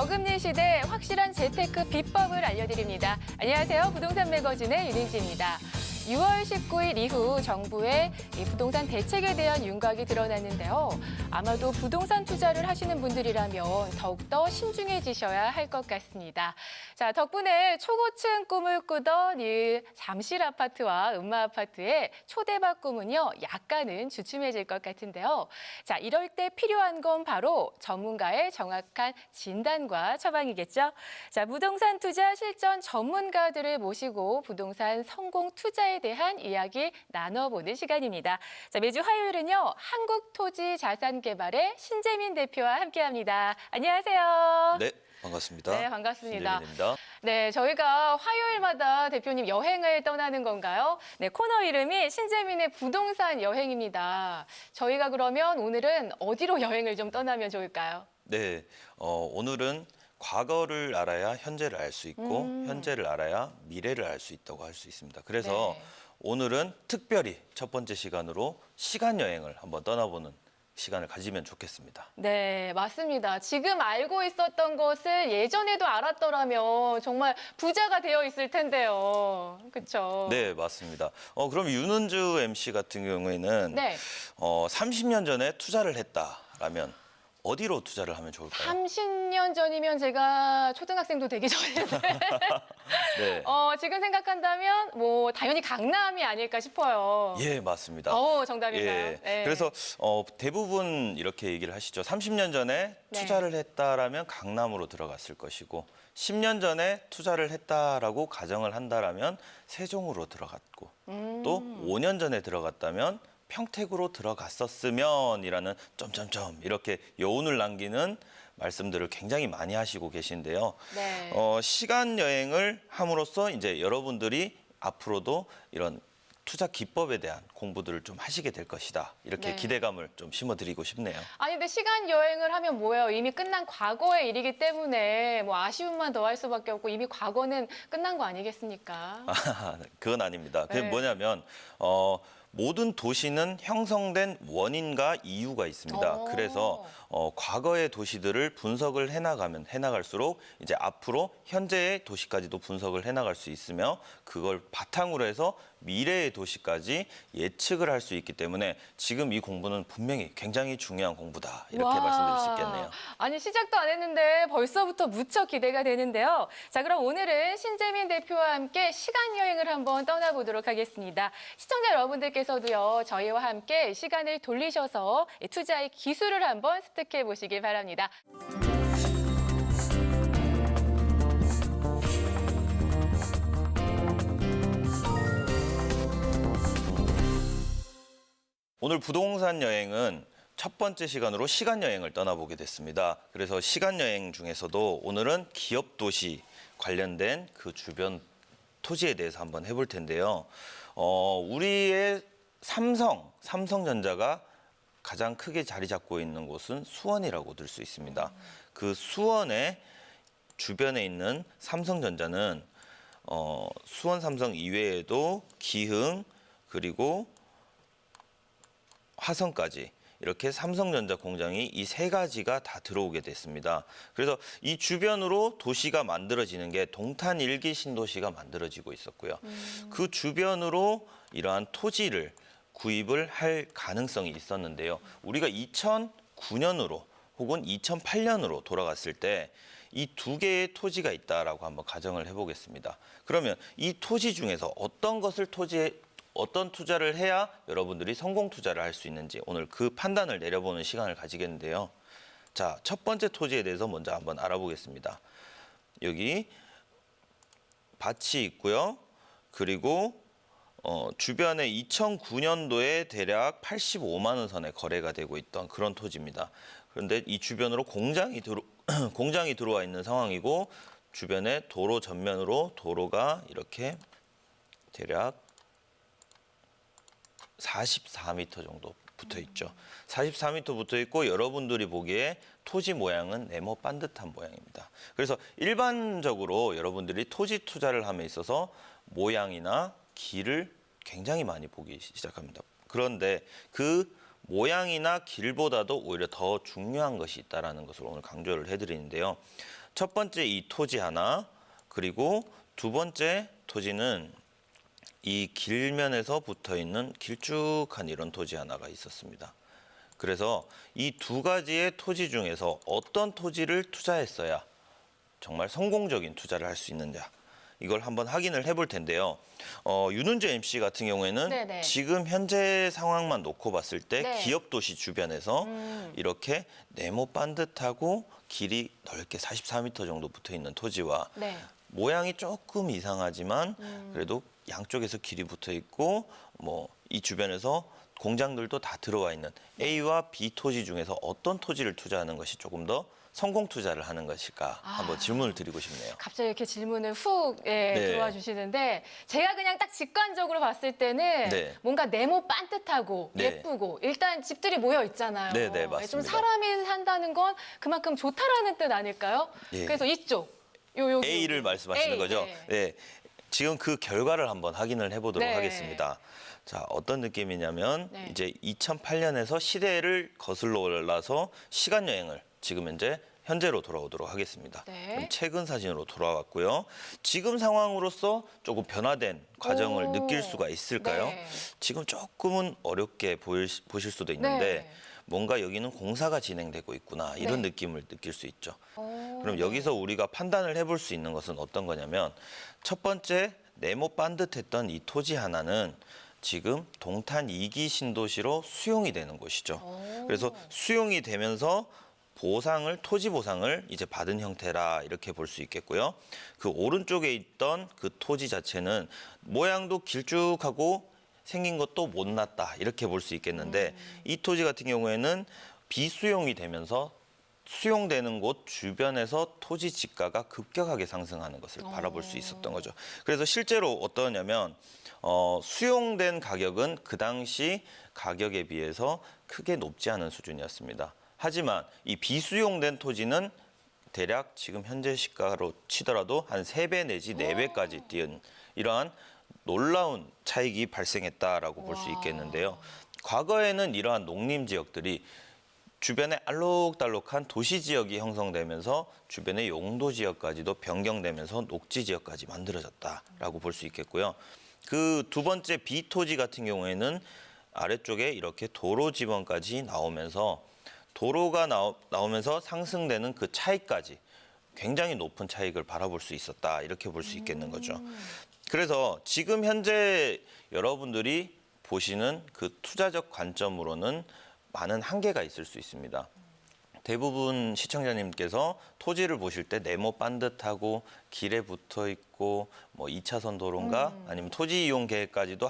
저금리 시대 확실한 재테크 비법을 알려드립니다. 안녕하세요. 부동산 매거진의 윤희지입니다. 6월 19일 이후 정부의 이 부동산 대책에 대한 윤곽이 드러났는데요. 아마도 부동산 투자를 하시는 분들이라면 더욱더 신중해지셔야 할 것 같습니다. 자, 덕분에 초고층 꿈을 꾸던 이 잠실 아파트와 음마 아파트의 초대박 꿈은요, 약간은 주춤해질 것 같은데요. 자, 이럴 때 필요한 건 바로 전문가의 정확한 진단과 처방이겠죠. 자, 부동산 투자 실전 전문가들을 모시고 부동산 성공 투자에 대한 이야기 나눠보는 시간입니다. 자, 매주 화요일은요, 한국토지자산개발의 신재민 대표와 함께합니다. 안녕하세요. 네, 반갑습니다. 네, 반갑습니다. 신재민입니다. 네, 저희가 화요일마다 대표님 여행을 떠나는 건가요? 네, 코너 이름이 신재민의 부동산 여행입니다. 저희가 그러면 오늘은 어디로 여행을 좀 떠나면 좋을까요? 네, 오늘은 과거를 알아야 현재를 알 수 있고 현재를 알아야 미래를 알 수 있다고 할 수 있습니다. 그래서 네. 오늘은 특별히 첫 번째 시간으로 시간 여행을 한번 떠나보는 시간을 가지면 좋겠습니다. 네, 맞습니다. 지금 알고 있었던 것을 예전에도 알았더라면 정말 부자가 되어 있을 텐데요. 그렇죠? 네, 맞습니다. 그럼 윤은주 MC 같은 경우에는 네. 30년 전에 투자를 했다라면 어디로 투자를 하면 좋을까요? 30년 전이면 제가 초등학생도 되기 전인데 네. 지금 생각한다면 뭐 당연히 강남이 아닐까 싶어요. 예, 맞습니다. 정답인가요? 예. 네. 그래서 대부분 이렇게 얘기를 하시죠. 30년 전에 네. 투자를 했다라면 강남으로 들어갔을 것이고 10년 전에 투자를 했다라고 가정을 한다라면 세종으로 들어갔고 또 5년 전에 들어갔다면 평택으로 들어갔었으면이라는 점점점 이렇게 여운을 남기는 말씀들을 굉장히 많이 하시고 계신데요. 네. 시간 여행을 함으로써 이제 여러분들이 앞으로도 이런 투자 기법에 대한 공부들을 좀 하시게 될 것이다. 이렇게 네. 기대감을 좀 심어드리고 싶네요. 아니 근데 시간 여행을 하면 뭐예요? 이미 끝난 과거의 일이기 때문에 뭐 아쉬움만 더할 수밖에 없고 이미 과거는 끝난 거 아니겠습니까? 그건 아닙니다. 그게 네. 뭐냐면 모든 도시는 형성된 원인과 이유가 있습니다. 그래서 과거의 도시들을 분석을 해나갈수록 이제 앞으로 현재의 도시까지도 분석을 해나갈 수 있으며 그걸 바탕으로 해서 미래의 도시까지 예측을 할 수 있기 때문에 지금 이 공부는 분명히 굉장히 중요한 공부다. 이렇게 말씀드릴 수 있겠네요. 아니 시작도 안 했는데 벌써부터 무척 기대가 되는데요. 자, 그럼 오늘은 신재민 대표와 함께 시간 여행을 한번 떠나보도록 하겠습니다. 시청자 여러분들께서도요, 저희와 함께 시간을 돌리셔서 투자의 기술을 한번 습득해 보시길 바랍니다. 오늘 부동산 여행은 첫 번째 시간으로 시간 여행을 떠나보게 됐습니다. 그래서 시간 여행 중에서도 오늘은 기업 도시 관련된 그 주변 토지에 대해서 한번 해볼 텐데요. 우리의 삼성전자가 가장 크게 자리 잡고 있는 곳은 수원이라고 들 수 있습니다. 그 수원의 주변에 있는 삼성전자는 수원 삼성 이외에도 기흥 그리고 화성까지 이렇게 삼성전자 공장이 이 세 가지가 다 들어오게 됐습니다. 그래서 이 주변으로 도시가 만들어지는 게 동탄 1기 신도시가 만들어지고 있었고요. 그 주변으로 이러한 토지를 구입을 할 가능성이 있었는데요. 우리가 2009년으로 혹은 2008년으로 돌아갔을 때 이 두 개의 토지가 있다라고 한번 가정을 해보겠습니다. 그러면 이 토지 중에서 어떤 투자를 해야 여러분들이 성공 투자를 할 수 있는지 오늘 그 판단을 내려보는 시간을 가지겠는데요. 자, 첫 번째 토지에 대해서 먼저 한번 알아보겠습니다. 여기 밭이 있고요. 그리고 주변에 2009년도에 대략 85만 원 선에 거래가 되고 있던 그런 토지입니다. 그런데 이 주변으로 공장이 들어와 있는 상황이고 주변에 도로 전면으로 도로가 이렇게 대략 44m 정도 붙어 있죠. 44m 붙어 있고 여러분들이 보기에 토지 모양은 네모 반듯한 모양입니다. 그래서 일반적으로 여러분들이 토지 투자를 함에 있어서 모양이나 길을 굉장히 많이 보기 시작합니다. 그런데 그 모양이나 길보다도 오히려 더 중요한 것이 있다는 것을 오늘 강조를 해드리는데요. 첫 번째 이 토지 하나, 그리고 두 번째 토지는 이 길면에서 붙어 있는 길쭉한 이런 토지 하나가 있었습니다. 그래서 이 두 가지의 토지 중에서 어떤 토지를 투자했어야 정말 성공적인 투자를 할 수 있느냐, 이걸 한번 확인을 해볼 텐데요. 윤은재 MC 같은 경우에는 네네. 지금 현재 상황만 놓고 봤을 때 네. 기업 도시 주변에서 이렇게 네모 반듯하고 길이 넓게 44m 정도 붙어 있는 토지와 네. 모양이 조금 이상하지만 그래도 양쪽에서 길이 붙어 있고 뭐 이 주변에서 공장들도 다 들어와 있는 A와 B 토지 중에서 어떤 토지를 투자하는 것이 조금 더 성공 투자를 하는 것일까 한번 질문을 드리고 싶네요. 갑자기 이렇게 질문을 훅 네. 들어와 주시는데 제가 그냥 딱 직관적으로 봤을 때는 네. 뭔가 네모 반듯하고 네. 예쁘고 일단 집들이 모여 있잖아요. 네, 네, 맞습니다. 좀 사람이 산다는 건 그만큼 좋다라는 뜻 아닐까요? 예. 그래서 이쪽 여기 A를 말씀하시는 A, 거죠? 네. 네. 지금 그 결과를 한번 확인을 해보도록 네. 하겠습니다. 자, 어떤 느낌이냐면 네. 이제 2008년에서 시대를 거슬러 올라서 시간 여행을 지금 현재로 돌아오도록 하겠습니다. 네. 그럼 최근 사진으로 돌아왔고요. 지금 상황으로서 조금 변화된 과정을 오. 느낄 수가 있을까요? 네. 지금 조금은 어렵게 보실 수도 있는데 네. 뭔가 여기는 공사가 진행되고 있구나 이런 네. 느낌을 느낄 수 있죠. 오, 그럼 여기서 우리가 판단을 해볼 수 있는 것은 어떤 거냐면 첫 번째 네모 반듯했던 이 토지 하나는 지금 동탄 2기 신도시로 수용이 되는 곳이죠. 그래서 수용이 되면서 토지 보상을 이제 받은 형태라 이렇게 볼 수 있겠고요. 그 오른쪽에 있던 그 토지 자체는 모양도 길쭉하고 생긴 것도 못났다 이렇게 볼 수 있겠는데 이 토지 같은 경우에는 비수용이 되면서 수용되는 곳 주변에서 토지 지가가 급격하게 상승하는 것을 바라볼 수 있었던 거죠. 그래서 실제로 어떠냐면 수용된 가격은 그 당시 가격에 비해서 크게 높지 않은 수준이었습니다. 하지만 이 비수용된 토지는 대략 지금 현재 시가로 치더라도 한 3배 내지 4배까지 뛰은 이러한 놀라운 차익이 발생했다라고 볼 수 있겠는데요. 과거에는 이러한 농림 지역들이 주변에 알록달록한 도시 지역이 형성되면서 주변의 용도 지역까지도 변경되면서 녹지 지역까지 만들어졌다라고 볼 수 있겠고요. 그 두 번째 B 토지 같은 경우에는 아래쪽에 이렇게 도로 지번까지 나오면서 도로가 나오면서 상승되는 그 차익까지 굉장히 높은 차익을 바라볼 수 있었다 이렇게 볼 수 있겠는 거죠. 그래서 지금 현재 여러분들이 보시는 그 투자적 관점으로는 많은 한계가 있을 수 있습니다. 대부분 시청자님께서 토지를 보실 때 네모 반듯하고 길에 붙어 있고 뭐 2차선 도로인가 아니면 토지 이용 계획까지도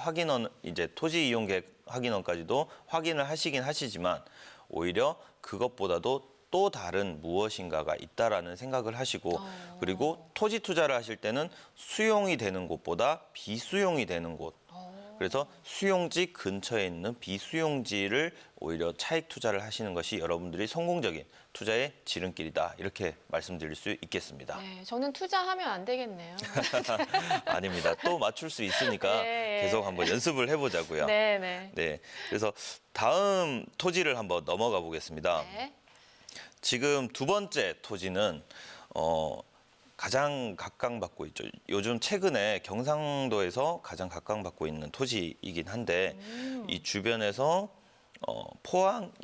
토지 이용 계획 확인원까지도 확인을 하시긴 하시지만 오히려 그것보다도 또 다른 무엇인가가 있다라는 생각을 하시고 그리고 토지 투자를 하실 때는 수용이 되는 곳보다 비수용이 되는 곳 그래서 수용지 근처에 있는 비수용지를 오히려 차익 투자를 하시는 것이 여러분들이 성공적인 투자의 지름길이다 이렇게 말씀드릴 수 있겠습니다. 네, 저는 투자하면 안 되겠네요. 아닙니다. 또 맞출 수 있으니까 네. 계속 한번 연습을 해보자고요. 네, 네. 네, 그래서 다음 토지를 한번 넘어가 보겠습니다. 네. 지금 두 번째 토지는 가장 각광받고 있죠. 요즘 최근에 경상도에서 가장 각광받고 있는 토지이긴 한데 이 주변에서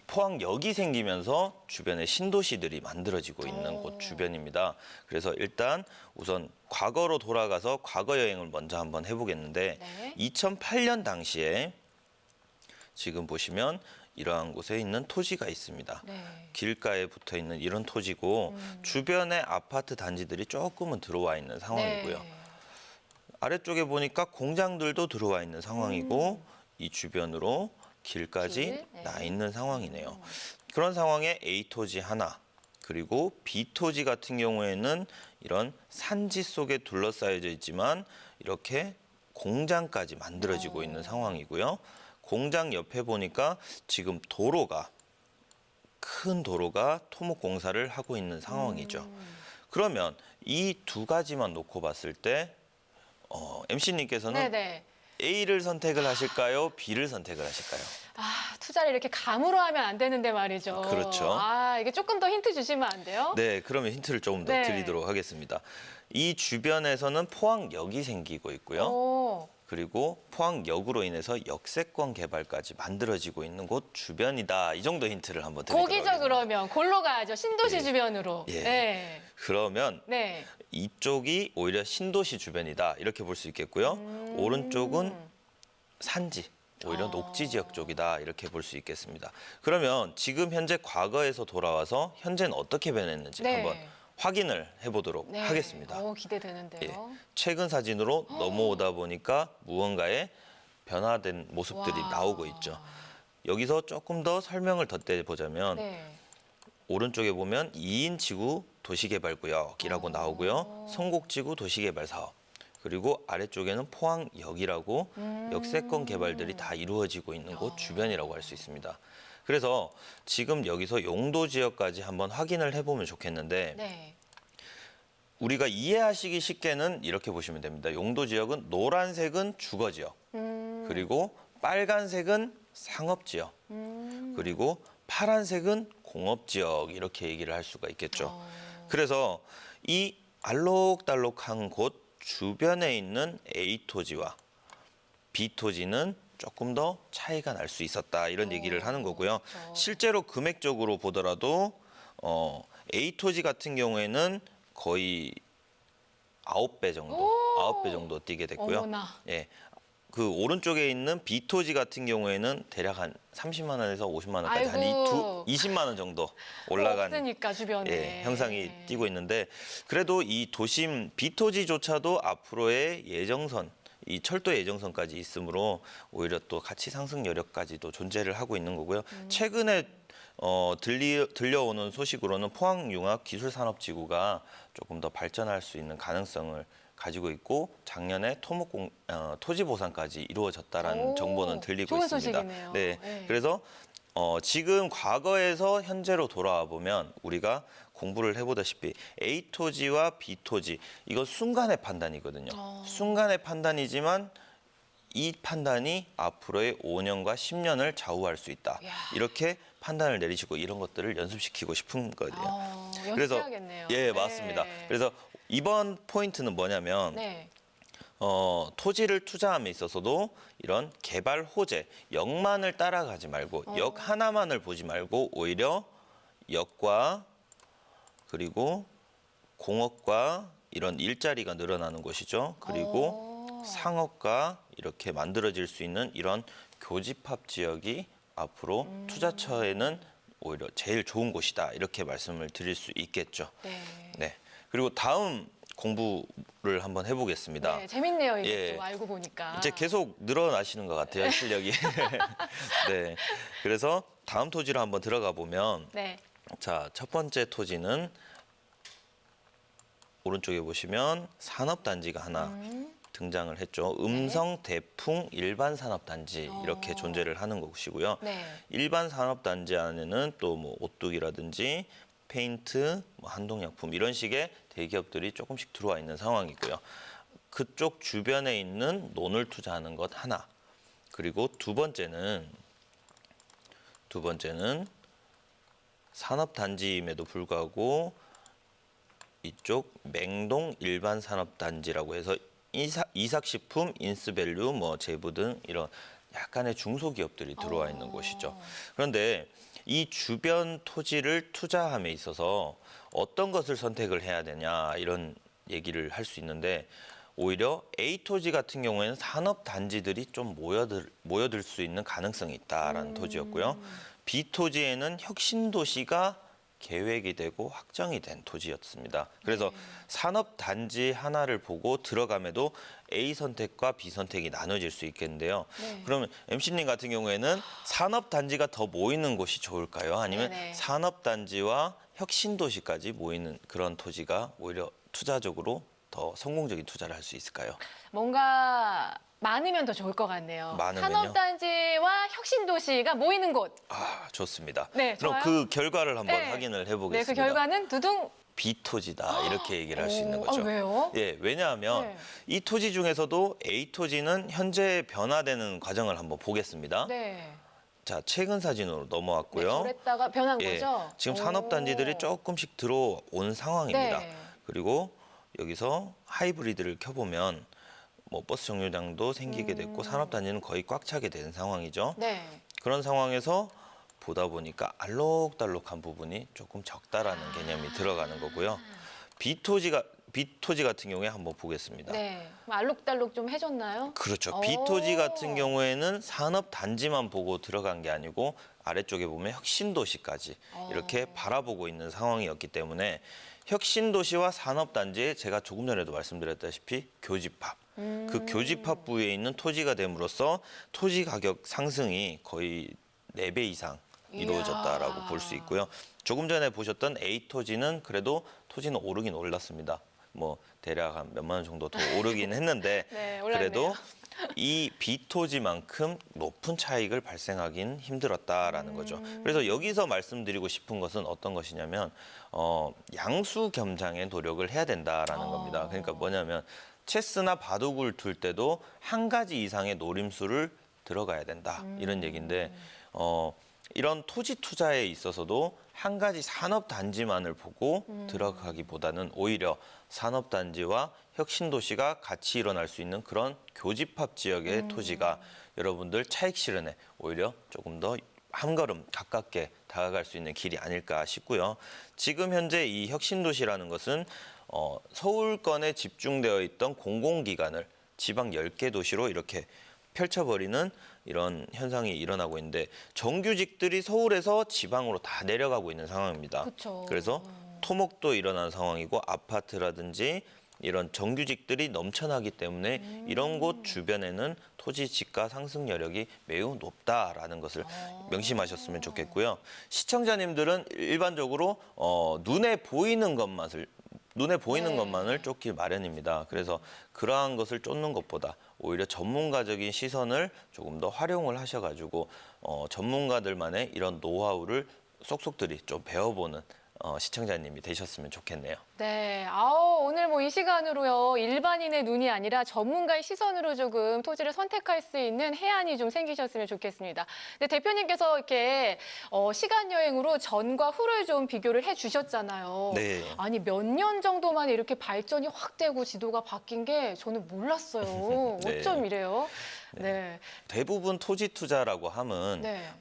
포항역이 생기면서 주변에 신도시들이 만들어지고 있는 곳 주변입니다. 그래서 일단 우선 과거로 돌아가서 과거 여행을 먼저 한번 해보겠는데 네. 2008년 당시에 지금 보시면 이러한 곳에 있는 토지가 있습니다. 네. 길가에 붙어 있는 이런 토지고 주변에 아파트 단지들이 조금은 들어와 있는 상황이고요. 네. 아래쪽에 보니까 공장들도 들어와 있는 상황이고 이 주변으로 길까지 길, 네. 나 있는 상황이네요. 그런 상황에 A 토지 하나 그리고 B 토지 같은 경우에는 이런 산지 속에 둘러싸여져 있지만 이렇게 공장까지 만들어지고 있는 상황이고요. 공장 옆에 보니까 지금 큰 도로가 토목 공사를 하고 있는 상황이죠. 그러면 이 두 가지만 놓고 봤을 때 MC님께서는 네네. A를 선택을 하실까요? B를 선택을 하실까요? 투자를 이렇게 감으로 하면 안 되는데 말이죠. 그렇죠. 아, 이게 조금 더 힌트 주시면 안 돼요? 네, 그러면 힌트를 조금 더 네. 드리도록 하겠습니다. 이 주변에서는 포항역이 생기고 있고요. 오, 그리고 포항역으로 인해서 역세권 개발까지 만들어지고 있는 곳 주변이다. 이 정도 힌트를 한번 드리도록 거기죠, 하겠습니다. 그러면. 골로 가야죠. 신도시 예. 주변으로. 예. 네. 그러면 네. 이쪽이 오히려 신도시 주변이다. 이렇게 볼 수 있겠고요. 오른쪽은 산지, 오히려 녹지 지역 쪽이다. 이렇게 볼 수 있겠습니다. 그러면 지금 현재 과거에서 돌아와서 현재는 어떻게 변했는지 네. 한번 확인을 해보도록 네. 하겠습니다. 오, 기대되는데요. 예, 최근 사진으로 넘어오다 보니까 무언가의 변화된 모습들이 와. 나오고 있죠. 여기서 조금 더 설명을 덧대보자면 네. 오른쪽에 보면 2인 지구 도시개발구역이라고 나오고요. 성곡지구 도시개발사업. 그리고 아래쪽에는 포항역이라고 역세권 개발들이 다 이루어지고 있는 곳 주변이라고 할 수 있습니다. 그래서 지금 여기서 용도 지역까지 한번 확인을 해보면 좋겠는데 네. 우리가 이해하시기 쉽게는 이렇게 보시면 됩니다. 용도 지역은 노란색은 주거 지역, 그리고 빨간색은 상업 지역, 그리고 파란색은 공업 지역 이렇게 얘기를 할 수가 있겠죠. 그래서 이 알록달록한 곳 주변에 있는 A 토지와 B 토지는 조금 더 차이가 날 수 있었다 이런 얘기를 하는 거고요. 그렇죠. 실제로 금액적으로 보더라도 A 토지 같은 경우에는 거의 9배 정도, 오! 9배 정도 뛰게 됐고요. 어머나. 예. 그 오른쪽에 있는 B 토지 같은 경우에는 대략 한 30만 원에서 50만 원까지 한 아이고. 20만 원 정도 올라간 없으니까 주변에. 예, 형상이 띄고 있는데 그래도 이 도심 B 토지조차도 앞으로의 예정선 이 철도 예정선까지 있으므로 오히려 또 가치 상승 여력까지도 존재를 하고 있는 거고요. 최근에 들려오는 소식으로는 포항융합기술산업지구가 조금 더 발전할 수 있는 가능성을 가지고 있고 작년에 토지 보상까지 이루어졌다라는 오, 정보는 들리고 좋은 있습니다. 소식이네요. 네, 네. 그래서 지금 과거에서 현재로 돌아와 보면 우리가 공부를 해보다시피 A 토지와 B 토지 이거 순간의 판단이거든요. 순간의 판단이지만 이 판단이 앞으로의 5년과 10년을 좌우할 수 있다. 이야. 이렇게 판단을 내리시고 이런 것들을 연습시키고 싶은 거예요. 연습해야겠네요. 예, 맞습니다. 네. 그래서 이번 포인트는 뭐냐면 네. 토지를 투자함에 있어서도 이런 개발 호재, 역만을 따라가지 말고 역 하나만을 보지 말고 오히려 역과 그리고 공업과 이런 일자리가 늘어나는 곳이죠. 그리고 상업과 이렇게 만들어질 수 있는 이런 교집합 지역이 앞으로 투자처에는 오히려 제일 좋은 곳이다. 이렇게 말씀을 드릴 수 있겠죠. 네. 네. 그리고 다음 공부를 한번 해보겠습니다. 네, 재밌네요. 이게 예. 또 알고 보니까. 이제 계속 늘어나시는 것 같아요, 실력이. 네. 그래서 다음 토지로 한번 들어가 보면 네. 자, 첫 번째 토지는 오른쪽에 보시면 산업단지가 하나 등장을 했죠. 음성 대풍 일반 산업단지 이렇게 존재를 하는 것이고요. 네. 일반 산업단지 안에는 또 뭐 오뚜기라든지 페인트, 뭐 한동약품 이런 식의 대기업들이 조금씩 들어와 있는 상황이고요. 그쪽 주변에 있는 논을 투자하는 것 하나. 그리고 두 번째는 산업단지임에도 불구하고 이쪽 맹동 일반 산업단지라고 해서 이삭식품, 인스밸류, 뭐 제부 등 이런 약간의 중소기업들이 들어와 있는 곳이죠. 그런데 이 주변 토지를 투자함에 있어서 어떤 것을 선택을 해야 되냐 이런 얘기를 할 수 있는데 오히려 A 토지 같은 경우에는 산업단지들이 좀 모여들 수 있는 가능성이 있다라는 토지였고요. B 토지에는 혁신도시가 계획이 되고 확정이 된 토지였습니다. 그래서 산업단지 하나를 보고 들어감에도 A 선택과 B 선택이 나눠질 수 있겠는데요. 네. 그러면 MC님 같은 경우에는 산업단지가 더 모이는 곳이 좋을까요? 아니면 네네. 산업단지와 혁신도시까지 모이는 그런 토지가 오히려 투자적으로 더 성공적인 투자를 할 수 있을까요? 뭔가 많으면 더 좋을 것 같네요. 많으면요? 산업단지와 혁신도시가 모이는 곳. 아, 좋습니다. 네, 그럼 좋아요. 그 결과를 한번 네. 확인을 네, 해보겠습니다. 그 결과는 두둥. B토지다 이렇게 얘기를 할 수 있는 거죠. 왜요? 예, 왜냐하면 네. 이 토지 중에서도 A 토지는 현재 변화되는 과정을 한번 보겠습니다. 네. 자, 최근 사진으로 네, 넘어왔고요. 저랬다가 변한 예, 거죠? 지금 오. 산업단지들이 조금씩 들어온 상황입니다. 네. 그리고 여기서 하이브리드를 켜보면 뭐 버스 정류장도 생기게 됐고 산업단지는 거의 꽉 차게 된 상황이죠. 네. 그런 상황에서 보다 보니까 알록달록한 부분이 조금 적다라는 개념이 들어가는 거고요. 비토지 같은 경우에 한번 보겠습니다. 네. 그럼 알록달록 좀 해줬나요? 그렇죠. 오. 비토지 같은 경우에는 산업 단지만 보고 들어간 게 아니고 아래쪽에 보면 혁신도시까지 이렇게 바라보고 있는 상황이었기 때문에 혁신도시와 산업 단지에 제가 조금 전에도 말씀드렸다시피 교집합. 그 교집합 부위에 있는 토지가 됨으로써 토지 가격 상승이 거의 4배 이상 이루어졌다라고 볼 수 있고요. 조금 전에 보셨던 A 토지는 그래도 토지는 오르긴 올랐습니다. 뭐 대략 한 몇만 원 정도 더 오르긴 했는데 네, 올랐네요. 그래도 이 B 토지만큼 높은 차익을 발생하긴 힘들었다라는 거죠. 그래서 여기서 말씀드리고 싶은 것은 어떤 것이냐면 양수 겸장의 노력을 해야 된다라는 겁니다. 그러니까 뭐냐면 체스나 바둑을 둘 때도 한 가지 이상의 노림수를 들어가야 된다 이런 얘기인데 이런 토지 투자에 있어서도 한 가지 산업 단지만을 보고 들어가기보다는 오히려 산업 단지와 혁신도시가 같이 일어날 수 있는 그런 교집합 지역의 토지가 여러분들 차익 실현에 오히려 조금 더 한 걸음 가깝게 다가갈 수 있는 길이 아닐까 싶고요. 지금 현재 이 혁신도시라는 것은 서울권에 집중되어 있던 공공기관을 지방 10개 도시로 이렇게 펼쳐버리는 이런 현상이 일어나고 있는데 정규직들이 서울에서 지방으로 다 내려가고 있는 상황입니다. 그쵸. 그래서 토목도 일어난 상황이고 아파트라든지 이런 정규직들이 넘쳐나기 때문에 이런 곳 주변에는 토지 지가 상승 여력이 매우 높다라는 것을 명심하셨으면 좋겠고요. 시청자님들은 일반적으로 눈에 보이는 것만을 쫓기 마련입니다. 그래서 그러한 것을 쫓는 것보다 오히려 전문가적인 시선을 조금 더 활용을 하셔가지고 전문가들만의 이런 노하우를 쏙쏙들이 좀 배워보는 시청자님이 되셨으면 좋겠네요. 네, 오늘 뭐 이 시간으로요, 일반인의 눈이 아니라 전문가의 시선으로 조금 토지를 선택할 수 있는 해안이 좀 생기셨으면 좋겠습니다. 근데 대표님께서 이렇게 시간 여행으로 전과 후를 좀 비교를 해주셨잖아요. 네. 아니, 몇 년 정도만에 이렇게 발전이 확 되고 지도가 바뀐 게 저는 몰랐어요. 네. 어쩜 이래요? 네. 대부분 토지 투자라고 하면 네.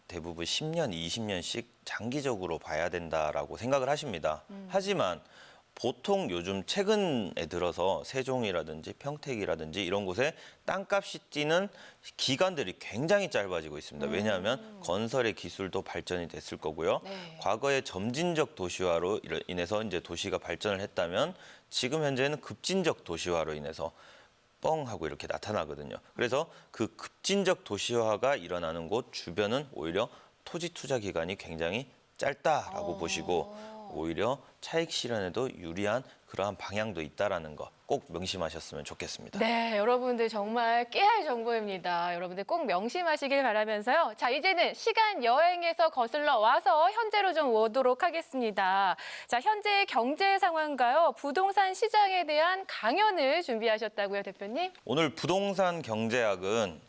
대부분 10년, 20년씩 장기적으로 봐야 된다라고 생각을 하십니다. 하지만 보통 요즘 최근에 들어서 세종이라든지 평택이라든지 이런 곳에 땅값이 뛰는 기간들이 굉장히 짧아지고 있습니다. 왜냐하면 건설의 기술도 발전이 됐을 거고요. 네. 과거에 점진적 도시화로 인해서 이제 도시가 발전을 했다면 지금 현재는 급진적 도시화로 인해서 뻥 하고 이렇게 나타나거든요. 그래서 그 급진적 도시화가 일어나는 곳 주변은 오히려 토지 투자 기간이 굉장히 짧다라고 보시고 오히려 차익 실현에도 유리한 그러한 방향도 있다라는 거 꼭 명심하셨으면 좋겠습니다. 네, 여러분들 정말 깨알 정보입니다. 여러분들 꼭 명심하시길 바라면서요. 자, 이제는 시간 여행에서 거슬러 와서 현재로 좀 오도록 하겠습니다. 자, 현재 경제 상황과요, 부동산 시장에 대한 강연을 준비하셨다고요, 대표님? 오늘 부동산 경제학은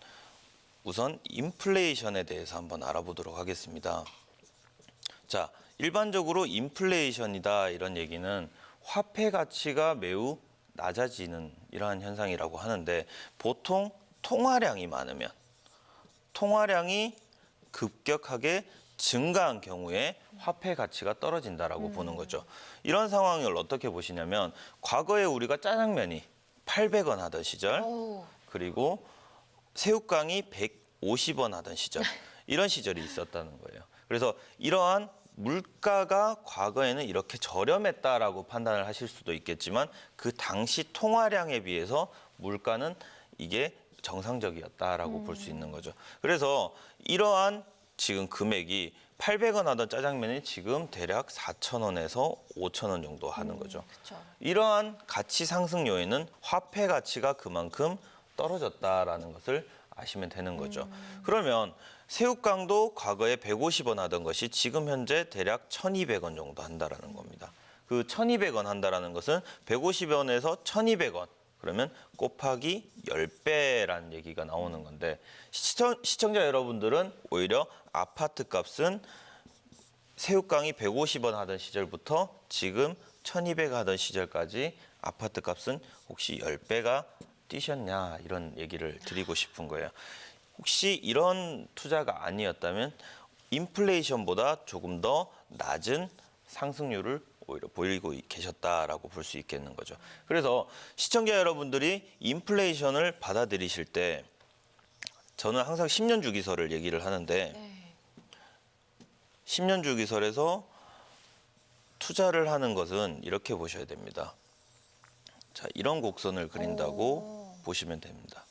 우선 인플레이션에 대해서 한번 알아보도록 하겠습니다. 자, 일반적으로 인플레이션이다 이런 얘기는 화폐 가치가 매우 낮아지는 이러한 현상이라고 하는데 보통 통화량이 많으면 통화량이 급격하게 증가한 경우에 화폐 가치가 떨어진다라고 보는 거죠. 이런 상황을 어떻게 보시냐면 과거에 우리가 짜장면이 800원 하던 시절 그리고 새우깡이 150원 하던 시절 이런 시절이 있었다는 거예요. 그래서 이러한 물가가 과거에는 이렇게 저렴했다라고 판단을 하실 수도 있겠지만 그 당시 통화량에 비해서 물가는 이게 정상적이었다라고 볼 수 있는 거죠. 그래서 이러한 지금 금액이 800원 하던 짜장면이 지금 대략 4,000원에서 5,000원 정도 하는 거죠. 그쵸. 이러한 가치 상승 요인은 화폐 가치가 그만큼 떨어졌다라는 것을 아시면 되는 거죠. 그러면 새우깡도 과거에 150원 하던 것이 지금 현재 대략 1,200원 정도 한다라는 겁니다. 그 1,200원 한다라는 것은 150원에서 1,200원 그러면 곱하기 10배라는 얘기가 나오는 건데 시청자 여러분들은 오히려 아파트 값은 새우깡이 150원 하던 시절부터 지금 1200 하던 시절까지 아파트 값은 혹시 10배가 뛰셨냐 이런 얘기를 드리고 싶은 거예요. 혹시 이런 투자가 아니었다면 인플레이션보다 조금 더 낮은 상승률을 오히려 보이고 계셨다라고 볼 수 있겠는 거죠. 그래서 시청자 여러분들이 인플레이션을 받아들이실 때 저는 항상 10년 주기설을 얘기를 하는데 네. 10년 주기설에서 투자를 하는 것은 이렇게 보셔야 됩니다. 자, 이런 곡선을 그린다고 보시면 됩니다.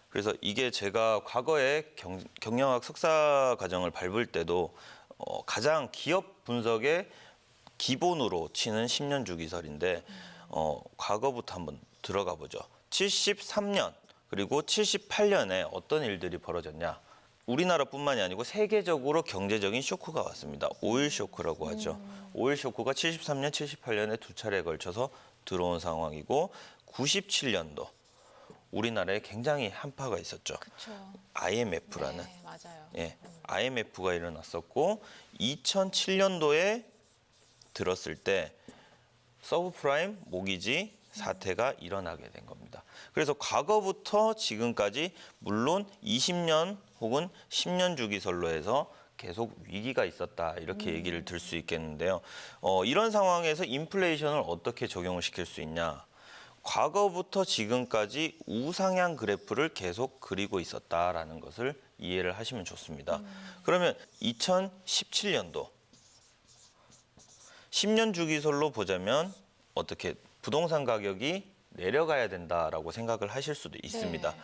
그래서 이게 제가 과거에 경영학 석사 과정을 밟을 때도 가장 기업 분석의 기본으로 치는 10년 주기설인데 과거부터 한번 들어가 보죠. 73년 그리고 78년에 어떤 일들이 벌어졌냐. 우리나라뿐만이 아니고 세계적으로 경제적인 쇼크가 왔습니다. 오일 쇼크라고 하죠. 오일 쇼크가 73년, 78년에 두 차례에 걸쳐서 들어온 상황이고 97년도 우리나라에 굉장히 한파가 있었죠. 그렇죠. IMF라는. 네, 맞아요. 예, IMF가 일어났었고 2007년도에 들었을 때 서브프라임 모기지 사태가 일어나게 된 겁니다. 그래서 과거부터 지금까지 물론 20년 혹은 10년 주기설로 해서 계속 위기가 있었다 이렇게 얘기를 들 수 있겠는데요. 이런 상황에서 인플레이션을 어떻게 적용을 시킬 수 있냐. 과거부터 지금까지 우상향 그래프를 계속 그리고 있었다라는 것을 이해를 하시면 좋습니다. 그러면 2017년도 10년 주기설로 보자면 어떻게 부동산 가격이 내려가야 된다라고 생각을 하실 수도 있습니다. 네.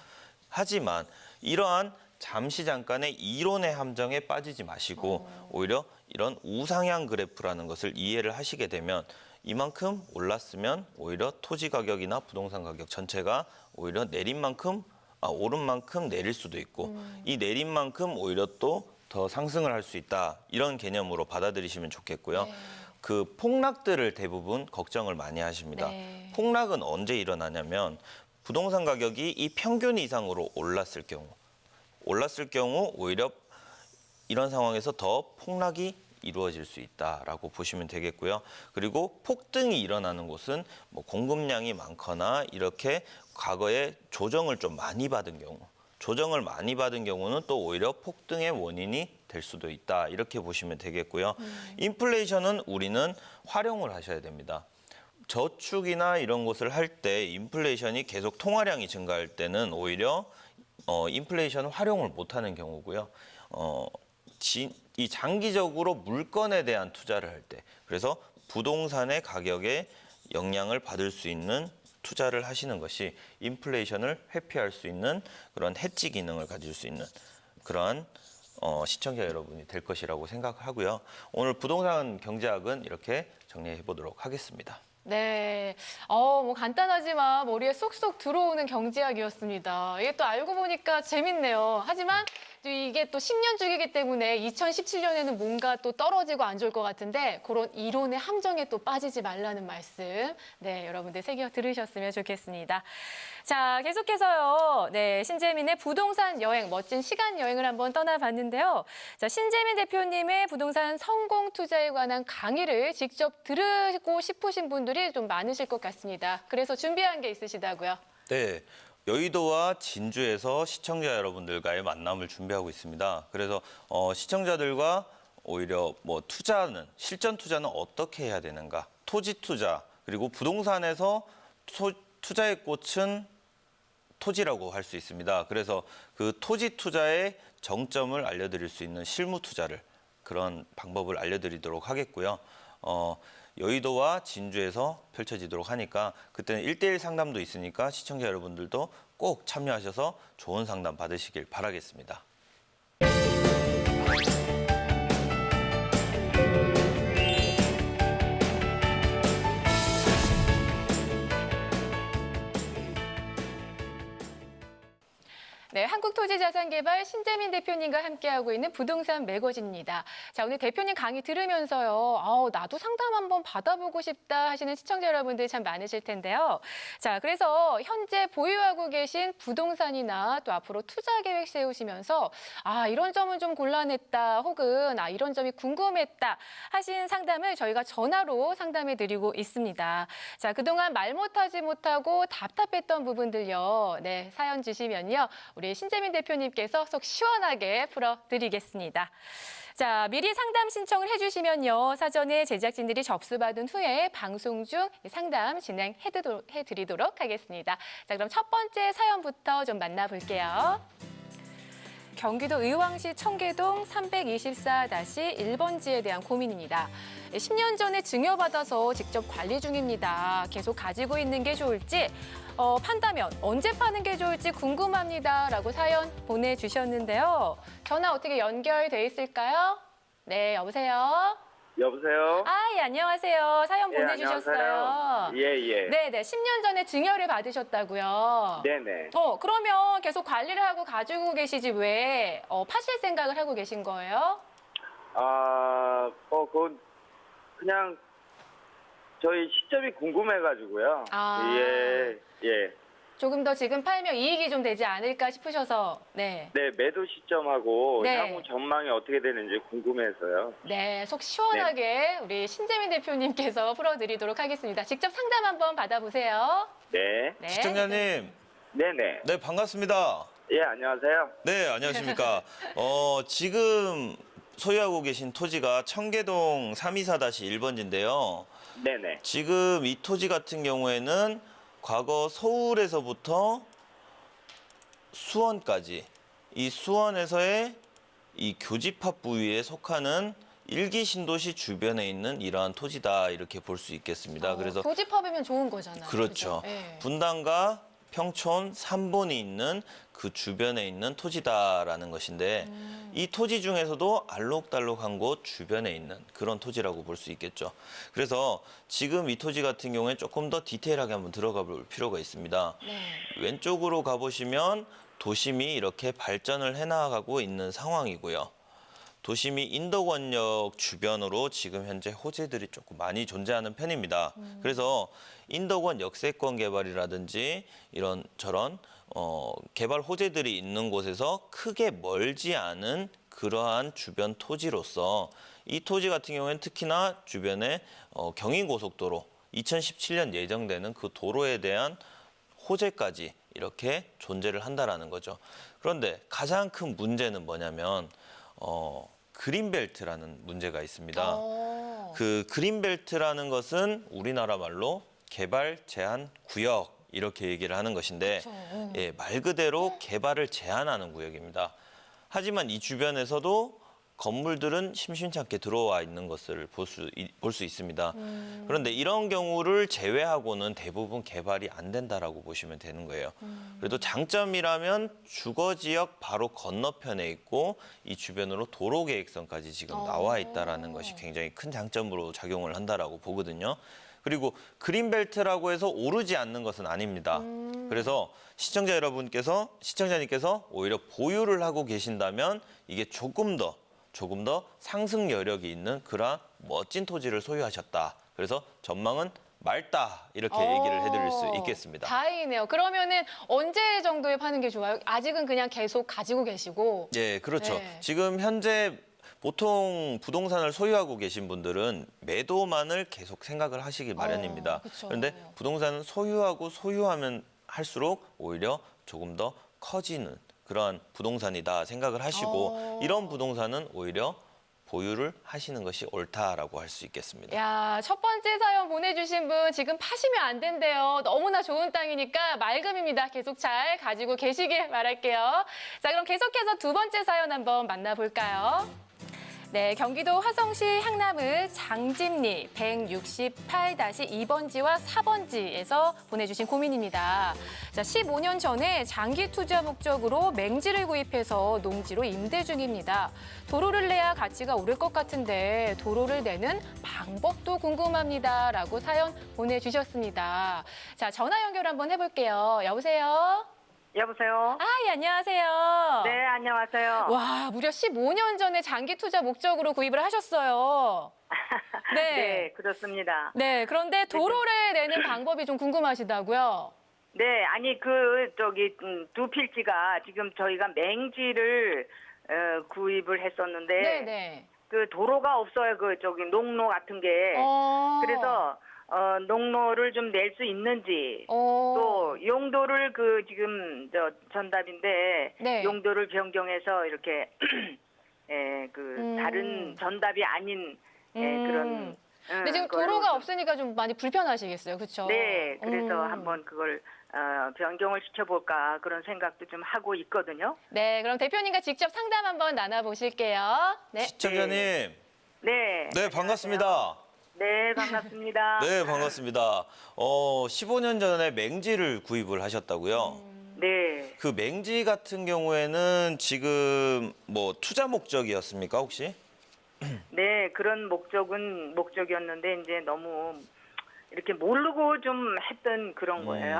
하지만 이러한 잠시 잠깐의 이론의 함정에 빠지지 마시고 오히려 이런 우상향 그래프라는 것을 이해를 하시게 되면 이만큼 올랐으면 오히려 토지 가격이나 부동산 가격 전체가 오히려 오른 만큼 내릴 수도 있고 이 내린 만큼 오히려 또 더 상승을 할 수 있다. 이런 개념으로 받아들이시면 좋겠고요. 네. 그 폭락들을 대부분 걱정을 많이 하십니다. 네. 폭락은 언제 일어나냐면 부동산 가격이 이 평균 이상으로 올랐을 경우 오히려 이런 상황에서 더 폭락이 이루어질 수 있다라고 보시면 되겠고요. 그리고 폭등이 일어나는 곳은 뭐 공급량이 많거나 이렇게 과거에 조정을 좀 많이 받은 경우는 또 오히려 폭등의 원인이 될 수도 있다. 이렇게 보시면 되겠고요. 인플레이션은 우리는 활용을 하셔야 됩니다. 저축이나 이런 것을 할 때 인플레이션이 계속 통화량이 증가할 때는 오히려 인플레이션을 활용을 못하는 경우고요. 이 장기적으로 물건에 대한 투자를 할 때, 그래서 부동산의 가격에 영향을 받을 수 있는 투자를 하시는 것이 인플레이션을 회피할 수 있는 그런 해지 기능을 가질 수 있는 그러한 시청자 여러분이 될 것이라고 생각하고요. 오늘 부동산 경제학은 이렇게 정리해 보도록 하겠습니다. 네, 뭐 간단하지만 머리에 쏙쏙 들어오는 경제학이었습니다. 이게 또 알고 보니까 재밌네요. 하지만 또 이게 또 10년 주기이기 때문에 2017년에는 뭔가 또 떨어지고 안 좋을 것 같은데 그런 이론의 함정에 또 빠지지 말라는 말씀, 네, 여러분들 새겨 들으셨으면 좋겠습니다. 자, 계속해서요. 네, 신재민의 부동산 여행, 멋진 시간 여행을 한번 떠나봤는데요. 자, 신재민 대표님의 부동산 성공 투자에 관한 강의를 직접 들으고 싶으신 분들이 좀 많으실 것 같습니다. 그래서 준비한 게 있으시다고요? 네. 여의도와 진주에서 시청자 여러분들과의 만남을 준비하고 있습니다. 그래서 시청자들과 오히려 뭐 실전 투자는 어떻게 해야 되는가, 토지 투자, 그리고 부동산에서 투자의 꽃은 토지라고 할 수 있습니다. 그래서 그 토지 투자의 정점을 알려드릴 수 있는 실무 투자를 그런 방법을 알려드리도록 하겠고요. 여의도와 진주에서 펼쳐지도록 하니까 그때는 1대1 상담도 있으니까 시청자 여러분들도 꼭 참여하셔서 좋은 상담 받으시길 바라겠습니다. 네, 한국토지자산개발 신재민 대표님과 함께하고 있는 부동산 매거진입니다. 자, 오늘 대표님 강의 들으면서요. 나도 상담 한번 받아보고 싶다 하시는 시청자 여러분들 참 많으실 텐데요. 자, 그래서 현재 보유하고 계신 부동산이나 또 앞으로 투자 계획 세우시면서 이런 점은 좀 곤란했다 혹은 이런 점이 궁금했다 하신 상담을 저희가 전화로 상담해 드리고 있습니다. 자, 그동안 말 못하지 못하고 답답했던 부분들요. 네, 사연 주시면요. 우리 신재민 대표님께서 속 시원하게 풀어드리겠습니다. 자, 미리 상담 신청을 해주시면요. 사전에 제작진들이 접수받은 후에 방송 중 상담 진행해드리도록 하겠습니다. 자, 그럼 첫 번째 사연부터 좀 만나볼게요. 경기도 의왕시 청계동 324-1번지에 대한 고민입니다. 10년 전에 증여받아서 직접 관리 중입니다. 계속 가지고 있는 게 좋을지 판다면 언제 파는 게 좋을지 궁금합니다. 라고 사연 보내주셨는데요. 전화 어떻게 연결돼 있을까요? 네, 여보세요? 여보세요? 예, 안녕하세요. 사연 보내주셨어요. 안녕하세요. 예. 네네, 10년 전에 증여를 받으셨다고요. 네네. 그러면 계속 관리를 하고 가지고 계시지 왜 파실 생각을 하고 계신 거예요? 그건 그냥 저희 시점이 궁금해가지고요. 예. 조금 더 지금 팔면 이익이 좀 되지 않을까 싶으셔서, 네. 네, 매도 시점하고 네. 향후 전망이 어떻게 되는지 궁금해서요. 네, 속 시원하게 우리 신재민 대표님께서 풀어드리도록 하겠습니다. 직접 상담 한번 받아보세요. 네. 네. 시청자님, 네네. 네, 반갑습니다. 예, 안녕하세요. 네, 안녕하십니까. 지금 소유하고 계신 토지가 청계동 324-1번지인데요. 네네. 지금 이 토지 같은 경우에는 과거 서울에서부터 수원까지 이 수원에서의 이 교집합 부위에 속하는 일기 신도시 주변에 있는 이러한 토지다 이렇게 볼 수 있겠습니다. 그래서 교집합이면 좋은 거잖아요. 그렇죠. 네. 분당과 평촌 3본이 있는 그 주변에 있는 토지다라는 것인데 이 토지 중에서도 알록달록한 곳 주변에 있는 그런 토지라고 볼 수 있겠죠. 그래서 지금 이 토지 같은 경우에 조금 더 디테일하게 한번 들어가 볼 필요가 있습니다. 네. 왼쪽으로 가보시면 도심이 이렇게 발전을 해나가고 있는 상황이고요. 도심이 인덕원역 주변으로 지금 현재 호재들이 조금 많이 존재하는 편입니다. 그래서 인덕원 역세권 개발이라든지 이런 저런 개발 호재들이 있는 곳에서 크게 멀지 않은 그러한 주변 토지로서 이 토지 같은 경우에는 특히나 주변에 경인고속도로 2017년 예정되는 그 도로에 대한 호재까지 이렇게 존재를 한다라는 거죠. 그런데 가장 큰 문제는 뭐냐면 그린벨트라는 문제가 있습니다. 그 그린벨트라는 것은 우리나라 말로 개발 제한 구역 이렇게 얘기를 하는 것인데 예, 말 그대로 개발을 제한하는 구역입니다. 하지만 이 주변에서도 건물들은 심심찮게 들어와 있는 것을 볼 수 있습니다. 그런데 이런 경우를 제외하고는 대부분 개발이 안 된다라고 보시면 되는 거예요. 그래도 장점이라면 주거지역 바로 건너편에 있고 이 주변으로 도로계획선까지 지금 나와 있다는 것이 굉장히 큰 장점으로 작용을 한다라고 보거든요. 그리고 그린벨트라고 해서 오르지 않는 것은 아닙니다. 그래서 시청자님께서 오히려 보유를 하고 계신다면 이게 조금 더 상승 여력이 있는 그러한 멋진 토지를 소유하셨다. 그래서 전망은 맑다 이렇게 얘기를 해드릴 수 있겠습니다. 다행이네요. 그러면은 언제 정도에 파는 게 좋아요? 아직은 그냥 계속 가지고 계시고. 예, 그렇죠. 네. 지금 현재 보통 부동산을 소유하고 계신 분들은 매도만을 계속 생각을 하시기 마련입니다. 그쵸. 그런데 부동산은 소유하면 할수록 오히려 조금 더 커지는 그러한 부동산이다 생각을 하시고 이런 부동산은 오히려 보유를 하시는 것이 옳다라고 할 수 있겠습니다. 야, 첫 번째 사연 보내주신 분 지금 파시면 안 된대요. 너무나 좋은 땅이니까 맑음입니다. 계속 잘 가지고 계시길 바랄게요. 자, 그럼 계속해서 두 번째 사연 한번 만나볼까요? 네, 경기도 화성시 향남을 장집리 168-2번지와 4번지에서 보내주신 고민입니다. 자, 15년 전에 장기 투자 목적으로 맹지를 구입해서 농지로 임대 중입니다. 도로를 내야 가치가 오를 것 같은데 도로를 내는 방법도 궁금합니다. 라고 사연 보내주셨습니다. 자, 전화 연결 한번 해볼게요. 여보세요? 여보세요? 예, 안녕하세요. 네, 안녕하세요. 와, 무려 15년 전에 장기 투자 목적으로 구입을 하셨어요. 네. 네, 그렇습니다. 네, 그런데 도로를 내는 방법이 좀 궁금하시다고요? 네, 아니 두 필지가 지금 저희가 맹지를 구입을 했었는데 네네. 그 도로가 없어요. 농로 같은 게. 그래서 농로를 좀 낼 수 있는지 또 용도를 지금 전답인데 네. 용도를 변경해서 이렇게 다른 전답이 아닌 그런. 근데 지금 그걸로 도로가 좀- 없으니까 좀 많이 불편하시겠어요, 그렇죠? 네, 그래서 한번 그걸 변경을 시켜볼까 그런 생각도 좀 하고 있거든요. 네, 그럼 대표님과 직접 상담 한번 나눠보실게요. 네. 시청자님, 네. 네, 반갑습니다. 네, 반갑습니다. 네, 반갑습니다. 15년 전에 맹지를 구입을 하셨다고요? 네. 그 맹지 같은 경우에는 지금 뭐 투자 목적이었습니까, 혹시? 네, 그런 목적이었는데 이제 너무 이렇게 모르고 좀 했던 그런 거예요.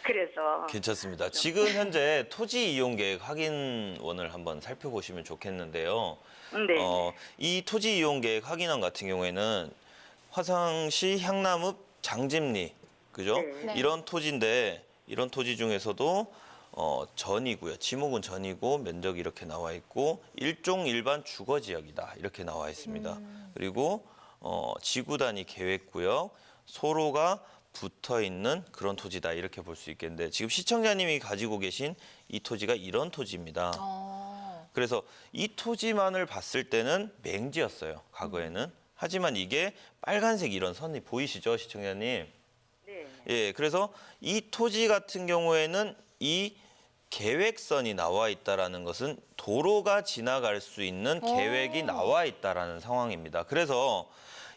그래서 괜찮습니다. 지금 현재 토지 이용 계획 확인원을 한번 살펴보시면 좋겠는데요. 네. 이 토지 이용 계획 확인원 같은 경우에는 화성시 향남읍 장집리, 그죠? 네. 이런 토지인데 이런 토지 중에서도 전이고요. 지목은 전이고 면적이 이렇게 나와 있고 일종 일반 주거 지역이다 이렇게 나와 있습니다. 그리고 지구 단위 계획구역 소로가 붙어 있는 그런 토지다 이렇게 볼 수 있겠는데 지금 시청자님이 가지고 계신 이 토지가 이런 토지입니다. 그래서 이 토지만을 봤을 때는 맹지였어요. 과거에는. 하지만 이게 빨간색 이런 선이 보이시죠, 시청자님? 네. 예, 그래서 이 토지 같은 경우에는 이 계획선이 나와 있다라는 것은 도로가 지나갈 수 있는 계획이 나와 있다라는 상황입니다. 그래서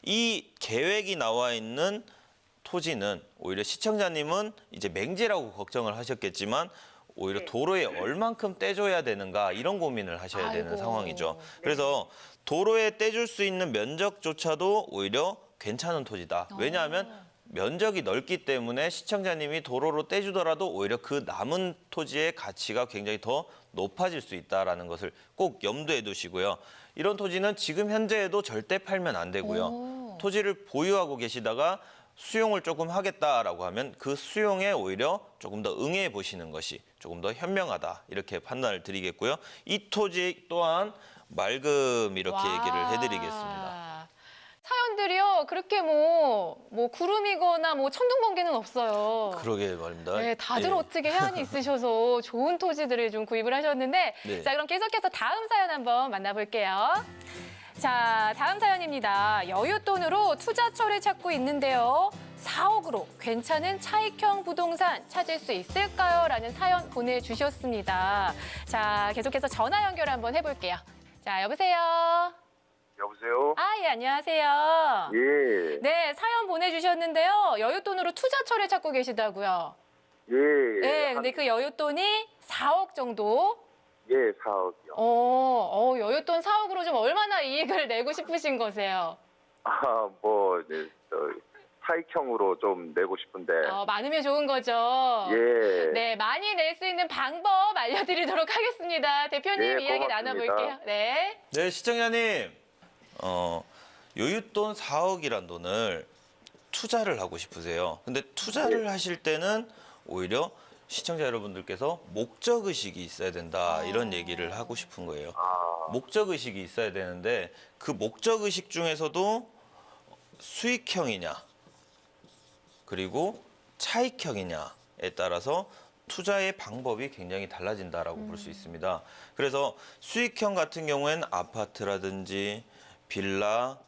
이 계획이 나와 있는 토지는 오히려 시청자님은 이제 맹지라고 걱정을 하셨겠지만 오히려 네. 도로에 얼만큼 떼줘야 되는가 이런 고민을 하셔야 되는 아이고. 상황이죠. 그래서 도로에 떼줄 수 있는 면적조차도 오히려 괜찮은 토지다. 왜냐하면 면적이 넓기 때문에 시청자님이 도로로 떼주더라도 오히려 그 남은 토지의 가치가 굉장히 더 높아질 수 있다는 것을 꼭 염두에 두시고요. 이런 토지는 지금 현재에도 절대 팔면 안 되고요. 토지를 보유하고 계시다가 수용을 조금 하겠다라고 하면 그 수용에 오히려 조금 더 응해 보시는 것이 조금 더 현명하다 이렇게 판단을 드리겠고요. 이 토지 또한 맑음 이렇게 얘기를 해드리겠습니다. 사연들이요, 그렇게 뭐 구름이거나 뭐 천둥번개는 없어요. 그러게 말입니다. 네, 다들 예. 어떻게 해안이 있으셔서 좋은 토지들을 좀 구입을 하셨는데, 네. 자, 그럼 계속해서 다음 사연 한번 만나볼게요. 자, 다음 사연입니다. 여윳돈으로 투자처를 찾고 있는데요. 4억으로 괜찮은 차익형 부동산 찾을 수 있을까요? 라는 사연 보내주셨습니다. 자, 계속해서 전화 연결 한번 해볼게요. 자, 여보세요? 여보세요? 예, 안녕하세요. 예. 네, 사연 보내주셨는데요. 여윳돈으로 투자처를 찾고 계시다고요. 예. 네, 근데 그 여윳돈이 4억 정도. 예, 4억이요. 여윳돈 4억으로 좀 얼마나 이익을 내고 싶으신 거세요? 차익형으로 좀 내고 싶은데. 많으면 좋은 거죠. 예. 네, 많이 낼 수 있는 방법 알려드리도록 하겠습니다. 대표님 네, 이야기 고맙습니다. 나눠볼게요. 네. 네, 시청자님. 여윳돈 4억이란 돈을 투자를 하고 싶으세요. 근데 투자를 하실 때는 오히려 시청자 여러분들께서 목적의식이 있어야 된다 이런 얘기를 하고 싶은 거예요. 목적의식이 있어야 되는데 그 목적의식 중에서도 수익형이냐 그리고 차익형이냐에 따라서 투자의 방법이 굉장히 달라진다라고 볼 수 있습니다. 그래서 수익형 같은 경우에는 아파트라든지 빌라,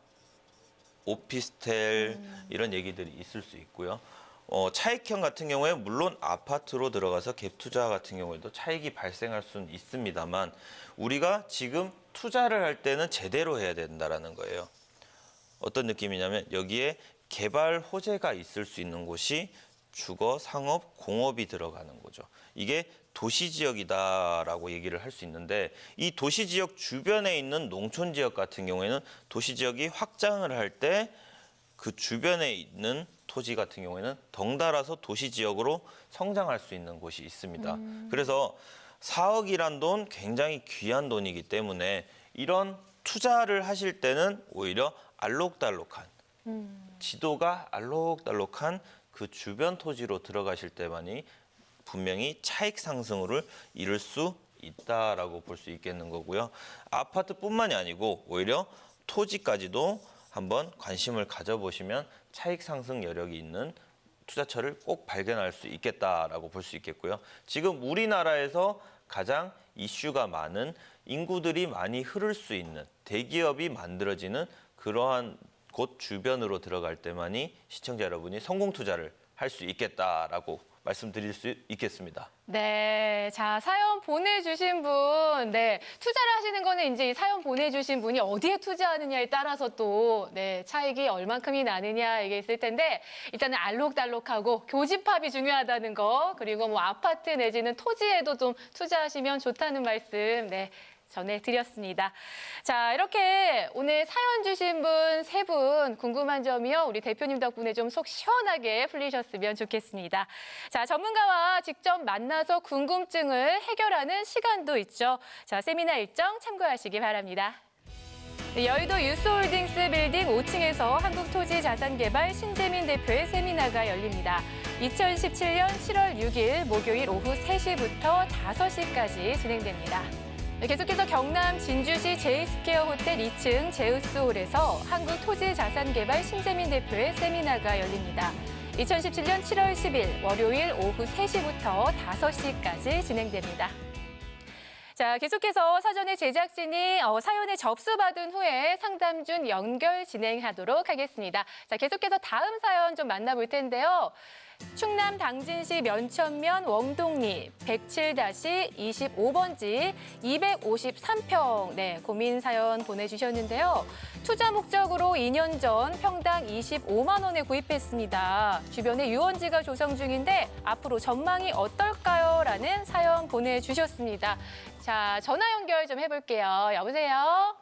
오피스텔 이런 얘기들이 있을 수 있고요. 차익형 같은 경우에 물론 아파트로 들어가서 갭 투자 같은 경우에도 차익이 발생할 수는 있습니다만 우리가 지금 투자를 할 때는 제대로 해야 된다라는 거예요. 어떤 느낌이냐면 여기에 개발 호재가 있을 수 있는 곳이 주거, 상업, 공업이 들어가는 거죠. 이게 도시지역이다라고 얘기를 할 수 있는데 이 도시지역 주변에 있는 농촌지역 같은 경우에는 도시지역이 확장을 할 때 그 주변에 있는 토지 같은 경우에는 덩달아서 도시 지역으로 성장할 수 있는 곳이 있습니다. 그래서 4억이란 돈 굉장히 귀한 돈이기 때문에 이런 투자를 하실 때는 오히려 알록달록한 지도가 알록달록한 그 주변 토지로 들어가실 때만이 분명히 차익 상승을 이룰 수 있다라고 볼 수 있겠는 거고요. 아파트뿐만이 아니고 오히려 토지까지도 한번 관심을 가져보시면 차익 상승 여력이 있는 투자처를 꼭 발견할 수 있겠다라고 볼 수 있겠고요. 지금 우리나라에서 가장 이슈가 많은 인구들이 많이 흐를 수 있는 대기업이 만들어지는 그러한 곳 주변으로 들어갈 때만이 시청자 여러분이 성공 투자를 할 수 있겠다라고 말씀드릴 수 있겠습니다. 네, 자 사연 보내주신 분, 네 투자를 하시는 거는 이제 이 사연 보내주신 분이 어디에 투자하느냐에 따라서 또 차익이 얼만큼이 나느냐 이게 있을 텐데 일단은 알록달록하고 교집합이 중요하다는 거 그리고 뭐 아파트 내지는 토지에도 좀 투자하시면 좋다는 말씀 전해드렸습니다. 자, 이렇게 오늘 사연 주신 분 세 분 궁금한 점이요. 우리 대표님 덕분에 좀 속 시원하게 풀리셨으면 좋겠습니다. 자, 전문가와 직접 만나서 궁금증을 해결하는 시간도 있죠. 자, 세미나 일정 참고하시기 바랍니다. 네, 여의도 유스홀딩스 빌딩 5층에서 한국토지자산개발 신재민 대표의 세미나가 열립니다. 2017년 7월 6일 목요일 오후 3시부터 5시까지 진행됩니다. 계속해서 경남 진주시 제이스퀘어 호텔 2층 제우스홀에서 한국토지자산개발 신재민 대표의 세미나가 열립니다. 2017년 7월 10일 월요일 오후 3시부터 5시까지 진행됩니다. 자, 계속해서 사전에 제작진이 사연에 접수받은 후에 상담 중 연결 진행하도록 하겠습니다. 자, 계속해서 다음 사연 좀 만나볼 텐데요. 충남 당진시 면천면 원동리 107-25번지 253평 고민 사연 보내주셨는데요. 투자 목적으로 2년 전 평당 25만 원에 구입했습니다. 주변에 유원지가 조성 중인데 앞으로 전망이 어떨까요? 라는 사연 보내주셨습니다. 자, 전화 연결 좀 해볼게요. 여보세요?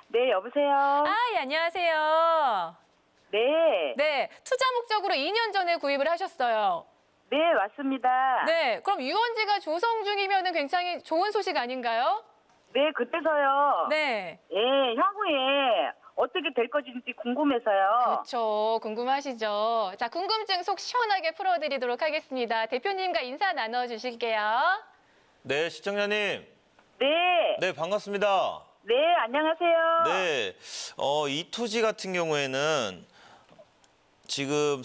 네, 여보세요. 예, 안녕하세요. 네, 네, 투자 목적으로 2년 전에 구입을 하셨어요. 네, 맞습니다. 네, 그럼 유원지가 조성 중이면 굉장히 좋은 소식 아닌가요? 네, 그때서요. 네. 예, 향후에 어떻게 될 것인지 궁금해서요. 그렇죠. 궁금하시죠? 자, 궁금증 속 시원하게 풀어드리도록 하겠습니다. 대표님과 인사 나눠주실게요. 네, 시청자님. 네, 네, 반갑습니다. 네, 안녕하세요. 네, 이 토지 같은 경우에는 지금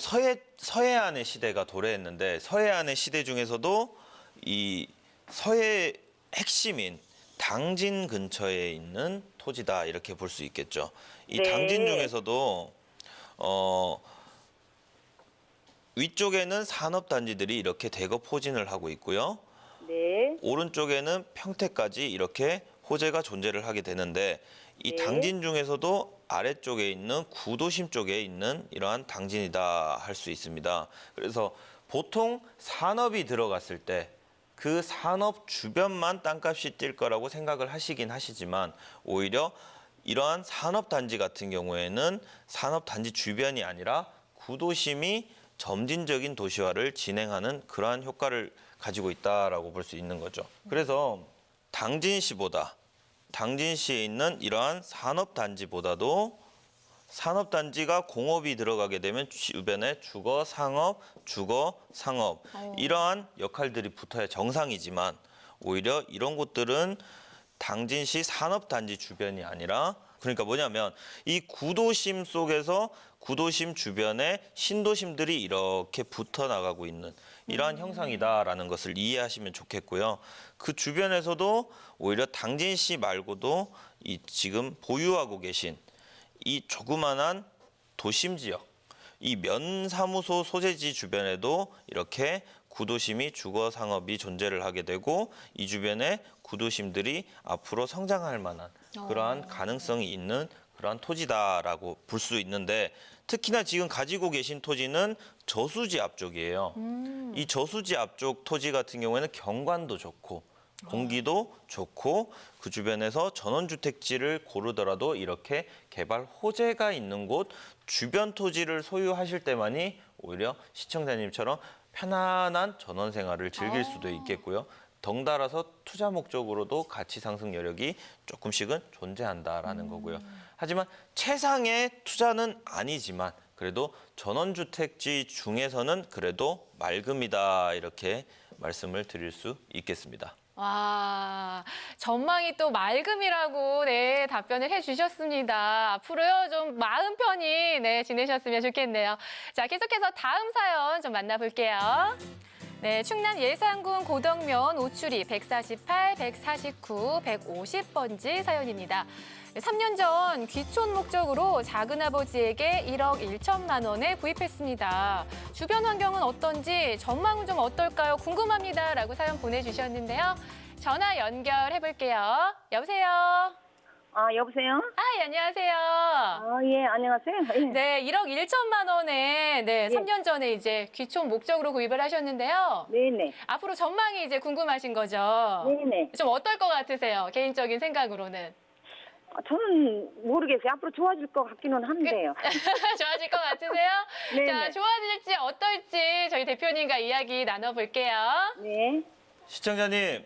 서해안의 시대가 도래했는데 서해안의 시대 중에서도 이 서해 핵심인 당진 근처에 있는 토지다 이렇게 볼 수 있겠죠. 이 네. 당진 중에서도 위쪽에는 산업단지들이 이렇게 대거 포진을 하고 있고요. 네, 오른쪽에는 평택까지 이렇게 호재가 존재를 하게 되는데 이 네. 당진 중에서도 아래쪽에 있는 구도심 쪽에 있는 이러한 당진이다 할 수 있습니다. 그래서 보통 산업이 들어갔을 때 그 산업 주변만 땅값이 뛸 거라고 생각을 하시긴 하시지만 오히려 이러한 산업단지 같은 경우에는 산업단지 주변이 아니라 구도심이 점진적인 도시화를 진행하는 그러한 효과를 가지고 있다라고 볼 수 있는 거죠. 그래서 당진시에 있는 이러한 산업단지보다도 산업단지가 공업이 들어가게 되면 주변에 주거, 상업 이러한 역할들이 붙어야 정상이지만 오히려 이런 곳들은 당진시 산업단지 주변이 아니라 그러니까 뭐냐면 이 구도심 속에서 구도심 주변에 신도심들이 이렇게 붙어 나가고 있는 이러한 형상이다라는 것을 이해하시면 좋겠고요. 그 주변에서도 오히려 당진시 말고도 이 지금 보유하고 계신 이 조그만한 도심 지역, 이 면사무소 소재지 주변에도 이렇게 구도심이 주거 상업이 존재를 하게 되고 이 주변에 구도심들이 앞으로 성장할 만한 그러한 가능성이 있는 그러한 토지다라고 볼 수 있는데 특히나 지금 가지고 계신 토지는 저수지 앞쪽이에요. 이 저수지 앞쪽 토지 같은 경우에는 경관도 좋고 공기도 좋고 그 주변에서 전원주택지를 고르더라도 이렇게 개발 호재가 있는 곳 주변 토지를 소유하실 때만이 오히려 시청자님처럼 편안한 전원 생활을 즐길 수도 있겠고요. 덩달아서 투자 목적으로도 가치 상승 여력이 조금씩은 존재한다라는 거고요. 하지만 최상의 투자는 아니지만 그래도 전원주택지 중에서는 그래도 맑음이다 이렇게 말씀을 드릴 수 있겠습니다. 와, 전망이 또 맑음이라고 네, 답변을 해주셨습니다. 앞으로요 좀 마음 편히 네, 지내셨으면 좋겠네요. 자, 계속해서 다음 사연 좀 만나볼게요. 네, 충남 예산군 고덕면 오추리 148, 149, 150번지 사연입니다. 3년 전 귀촌 목적으로 작은아버지에게 1억 1천만 원에 구입했습니다. 주변 환경은 어떤지 전망은 좀 어떨까요? 궁금합니다. 라고 사연 보내주셨는데요. 전화 연결해볼게요. 여보세요? 여보세요? 예, 안녕하세요. 예, 안녕하세요. 예. 네, 1억 1천만 원에 네, 3년 전에 이제 귀촌 목적으로 구입을 하셨는데요. 네네. 앞으로 전망이 이제 궁금하신 거죠? 네네. 좀 어떨 것 같으세요? 개인적인 생각으로는. 저는 모르겠어요. 앞으로 좋아질 것 같기는 한데요. 좋아질 것 같으세요? 네네. 자, 좋아질지 어떨지 저희 대표님과 이야기 나눠볼게요. 네. 시청자님,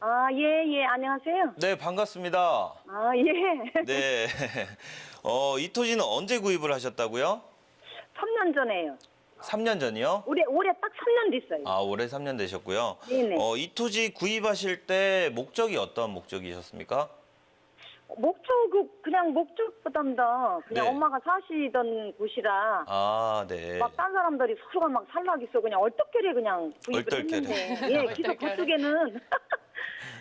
예, 안녕하세요. 네 반갑습니다. 예. 네, 이 토지는 언제 구입을 하셨다고요? 3년 전에요. 3년 전이요? 올해 딱 3년 됐어요. 올해 3년 되셨고요. 네네. 이 토지 구입하실 때 목적이 어떤 목적이셨습니까? 그냥 목적보다도 그냥 네. 엄마가 사시던 곳이라 네. 막 딴 사람들이 서로가 막 살라기서 그냥 얼떨결에 그냥 구입을 얼떨결에. 했는데 예, 그래서 얼떨결에. 그쪽에는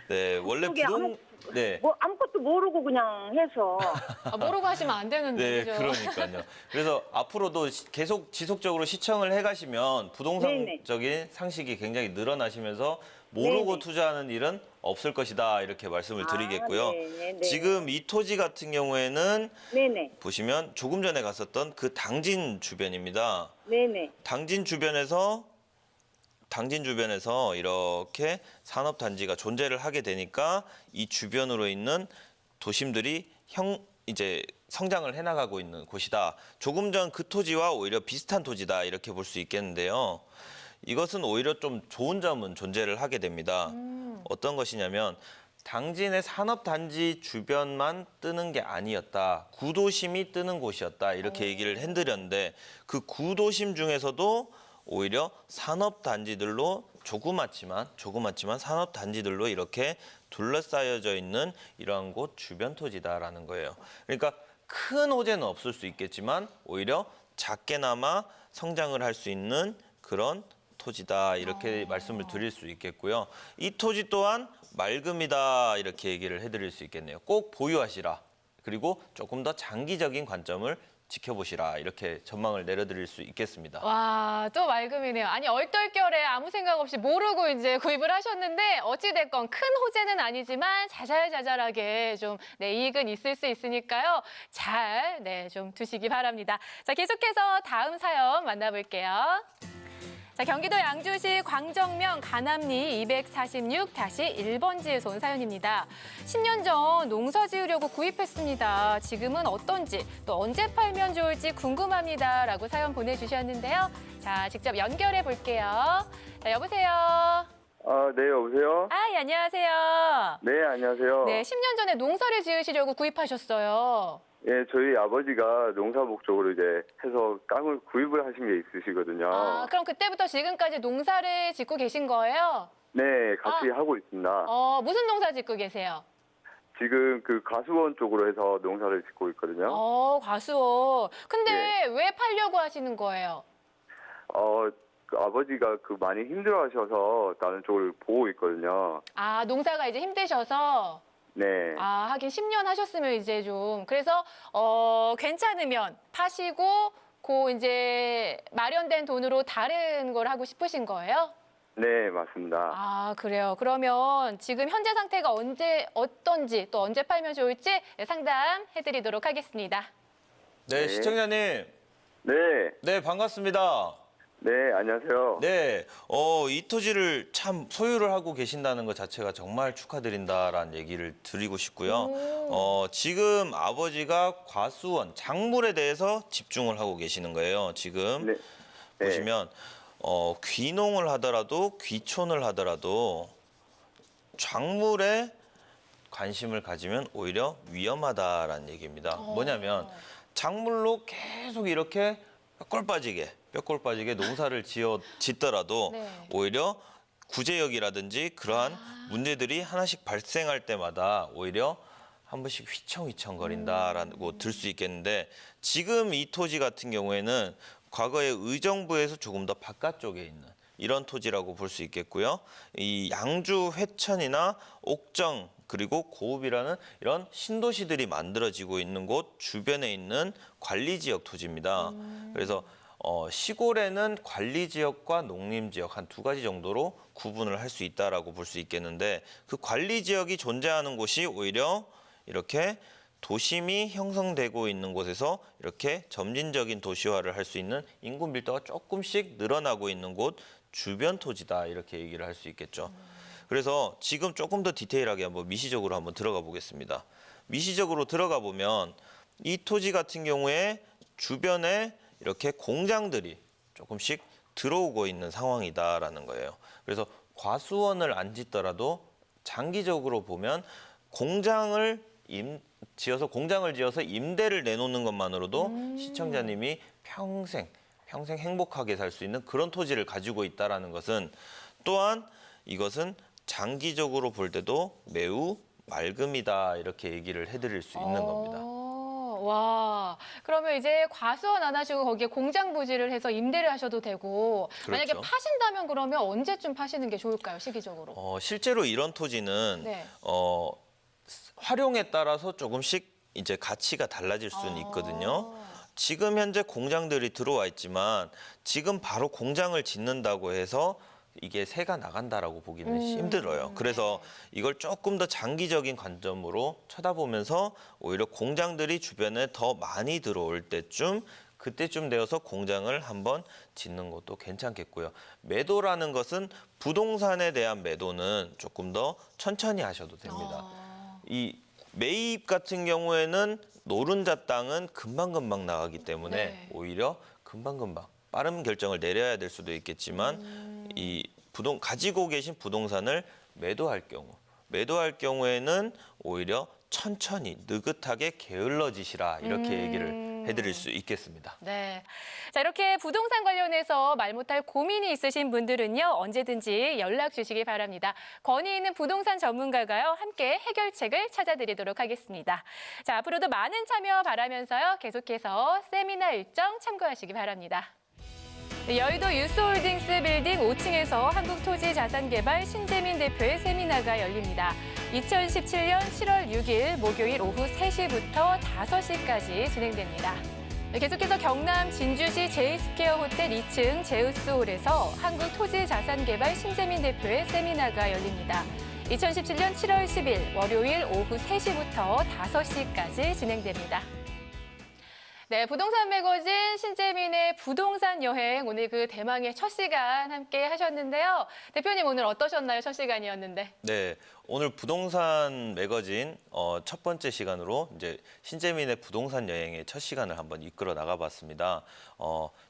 네, 원래 그쪽에 네. 아무것도 모르고 그냥 해서 모르고 하시면 안 되는데. 네, 그죠? 그러니까요. 그래서 앞으로도 계속 지속적으로 시청을 해가시면 부동산적인 상식이 굉장히 늘어나시면서 모르고 네네. 투자하는 일은 없을 것이다 이렇게 말씀을 드리겠고요. 네네. 지금 이 토지 같은 경우에는 네네. 보시면 조금 전에 갔었던 그 당진 주변입니다. 네네. 당진 주변에서 이렇게 산업단지가 존재를 하게 되니까 이 주변으로 있는 도심들이 이제 성장을 해나가고 있는 곳이다. 조금 전 그 토지와 오히려 비슷한 토지다 이렇게 볼 수 있겠는데요. 이것은 오히려 좀 좋은 점은 존재를 하게 됩니다. 어떤 것이냐면 당진의 산업단지 주변만 뜨는 게 아니었다. 구도심이 뜨는 곳이었다. 이렇게 얘기를 해드렸는데 그 구도심 중에서도 오히려 산업단지들로 조그맣지만 산업단지들로 이렇게 둘러싸여져 있는 이러한 곳 주변 토지다라는 거예요. 그러니까 큰 호재는 없을 수 있겠지만 오히려 작게나마 성장을 할 수 있는 그런 토지다 이렇게 말씀을 드릴 수 있겠고요. 이 토지 또한 맑음이다 이렇게 얘기를 해드릴 수 있겠네요. 꼭 보유하시라. 그리고 조금 더 장기적인 관점을 지켜보시라 이렇게 전망을 내려드릴 수 있겠습니다. 와, 또 맑음이네요. 아니, 얼떨결에 아무 생각 없이 모르고 이제 구입을 하셨는데 어찌됐건 큰 호재는 아니지만 자잘자잘하게 좀 네, 이익은 있을 수 있으니까요. 잘 좀 두시기 바랍니다. 자, 계속해서 다음 사연 만나볼게요. 자, 경기도 양주시 광정면 가남리 246-1번지에서 온 사연입니다. 10년 전 농사 지으려고 구입했습니다. 지금은 어떤지 또 언제 팔면 좋을지 궁금합니다. 라고 사연 보내주셨는데요. 자, 직접 연결해 볼게요. 자, 여보세요? 네, 여보세요? 예, 안녕하세요. 네, 안녕하세요. 네, 10년 전에 농사를 지으시려고 구입하셨어요. 예, 저희 아버지가 농사 목적으로 이제 해서 땅을 구입을 하신 게 있으시거든요. 그럼 그때부터 지금까지 농사를 짓고 계신 거예요? 네, 같이 하고 있습니다. 무슨 농사 짓고 계세요? 지금 그 가수원 쪽으로 해서 농사를 짓고 있거든요. 과수원. 근데 네. 왜 팔려고 하시는 거예요? 그 아버지가 그 많이 힘들어 하셔서 다른 쪽을 보고 있거든요. 농사가 이제 힘드셔서? 네. 하긴 10년 하셨으면 이제 좀. 그래서, 괜찮으면 파시고, 이제 마련된 돈으로 다른 걸 하고 싶으신 거예요? 네, 맞습니다. 그래요. 그러면 지금 현재 상태가 어떤지, 또 언제 팔면 좋을지 상담해드리도록 하겠습니다. 네, 네. 시청자님. 네. 네, 반갑습니다. 네, 안녕하세요. 네, 이 토지를 참 소유를 하고 계신다는 것 자체가 정말 축하드린다라는 얘기를 드리고 싶고요. 지금 아버지가 과수원, 작물에 대해서 집중을 하고 계시는 거예요. 지금 네. 보시면 귀농을 하더라도 귀촌을 하더라도 작물에 관심을 가지면 오히려 위험하다라는 얘기입니다. 뭐냐면 작물로 계속 이렇게 뼈골 빠지게 농사를 짓더라도 네. 오히려 구제역이라든지 그러한 문제들이 하나씩 발생할 때마다 오히려 한 번씩 휘청휘청거린다라고 들 수 있겠는데 지금 이 토지 같은 경우에는 과거에 의정부에서 조금 더 바깥쪽에 있는 이런 토지라고 볼 수 있겠고요. 이 양주 회천이나 옥정 그리고 고읍이라는 이런 신도시들이 만들어지고 있는 곳 주변에 있는 관리지역 토지입니다. 그래서 시골에는 관리지역과 농림지역 한 두 가지 정도로 구분을 할 수 있다라고 볼 수 있겠는데 그 관리지역이 존재하는 곳이 오히려 이렇게 도심이 형성되고 있는 곳에서 이렇게 점진적인 도시화를 할 수 있는 인구 밀도가 조금씩 늘어나고 있는 곳 주변 토지다 이렇게 얘기를 할 수 있겠죠. 그래서 지금 조금 더 디테일하게 한번 미시적으로 한번 들어가 보겠습니다. 미시적으로 들어가 보면 이 토지 같은 경우에 주변에 이렇게 공장들이 조금씩 들어오고 있는 상황이다라는 거예요. 그래서 과수원을 안 짓더라도 장기적으로 보면 공장을 지어서 임대를 내놓는 것만으로도 시청자님이 평생 행복하게 살 수 있는 그런 토지를 가지고 있다라는 것은 또한 이것은 장기적으로 볼 때도 매우 맑음이다 이렇게 얘기를 해드릴 수 있는 겁니다. 와, 그러면 이제 과수원 안 하시고 거기에 공장 부지를 해서 임대를 하셔도 되고 만약에 그렇죠. 파신다면 그러면 언제쯤 파시는 게 좋을까요, 시기적으로? 실제로 이런 토지는 네. 활용에 따라서 조금씩 이제 가치가 달라질 수는 있거든요. 지금 현재 공장들이 들어와 있지만 지금 바로 공장을 짓는다고 해서 이게 새가 나간다라고 보기는 힘들어요. 그래서 이걸 조금 더 장기적인 관점으로 쳐다보면서 오히려 공장들이 주변에 더 많이 들어올 때쯤 그때쯤 되어서 공장을 한번 짓는 것도 괜찮겠고요. 매도라는 것은 부동산에 대한 매도는 조금 더 천천히 하셔도 됩니다. 이 매입 같은 경우에는 노른자 땅은 금방금방 나가기 때문에 네. 오히려 금방금방 빠른 결정을 내려야 될 수도 있겠지만 이 가지고 계신 부동산을 매도할 경우에는 오히려 천천히 느긋하게 게을러지시라 이렇게 얘기를 해드릴 수 있겠습니다. 네. 자, 이렇게 부동산 관련해서 말 못할 고민이 있으신 분들은요, 언제든지 연락 주시기 바랍니다. 권위 있는 부동산 전문가가요, 함께 해결책을 찾아드리도록 하겠습니다. 자, 앞으로도 많은 참여 바라면서요, 계속해서 세미나 일정 참고하시기 바랍니다. 여의도 유스홀딩스 빌딩 5층에서 한국토지자산개발 신재민 대표의 세미나가 열립니다. 2017년 7월 6일 목요일 오후 3시부터 5시까지 진행됩니다. 계속해서 경남 진주시 제이스퀘어 호텔 2층 제우스홀에서 한국토지자산개발 신재민 대표의 세미나가 열립니다. 2017년 7월 10일 월요일 오후 3시부터 5시까지 진행됩니다. 네, 부동산 매거진 신재민의 부동산 여행, 오늘 그 대망의 첫 시간 함께 하셨는데요. 대표님 오늘 어떠셨나요? 첫 시간이었는데. 네, 오늘 부동산 매거진 첫 번째 시간으로 이제 신재민의 부동산 여행의 첫 시간을 한번 이끌어 나가봤습니다.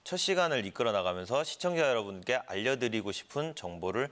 첫 시간을 이끌어 나가면서 시청자 여러분께 알려드리고 싶은 정보를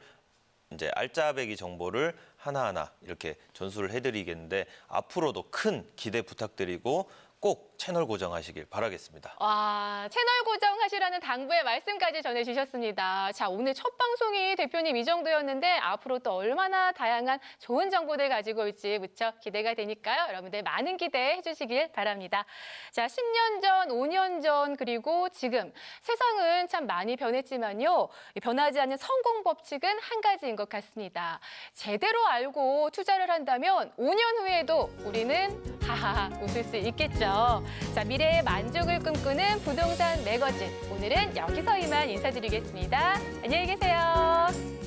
이제 알짜배기 정보를 하나하나 이렇게 전수를 해드리겠는데 앞으로도 큰 기대 부탁드리고 꼭 채널 고정하시길 바라겠습니다. 와, 채널 고정하시라는 당부의 말씀까지 전해주셨습니다. 자, 오늘 첫 방송이 대표님 이 정도였는데 앞으로 또 얼마나 다양한 좋은 정보들 가지고 올지 무척 기대가 되니까요. 여러분들 많은 기대해 주시길 바랍니다. 자, 10년 전, 5년 전, 그리고 지금 세상은 참 많이 변했지만요. 변하지 않는 성공 법칙은 한 가지인 것 같습니다. 제대로 알고 투자를 한다면 5년 후에도 우리는 하하하 웃을 수 있겠죠. 자, 미래의 만족을 꿈꾸는 부동산 매거진. 오늘은 여기서 이만 인사드리겠습니다. 안녕히 계세요.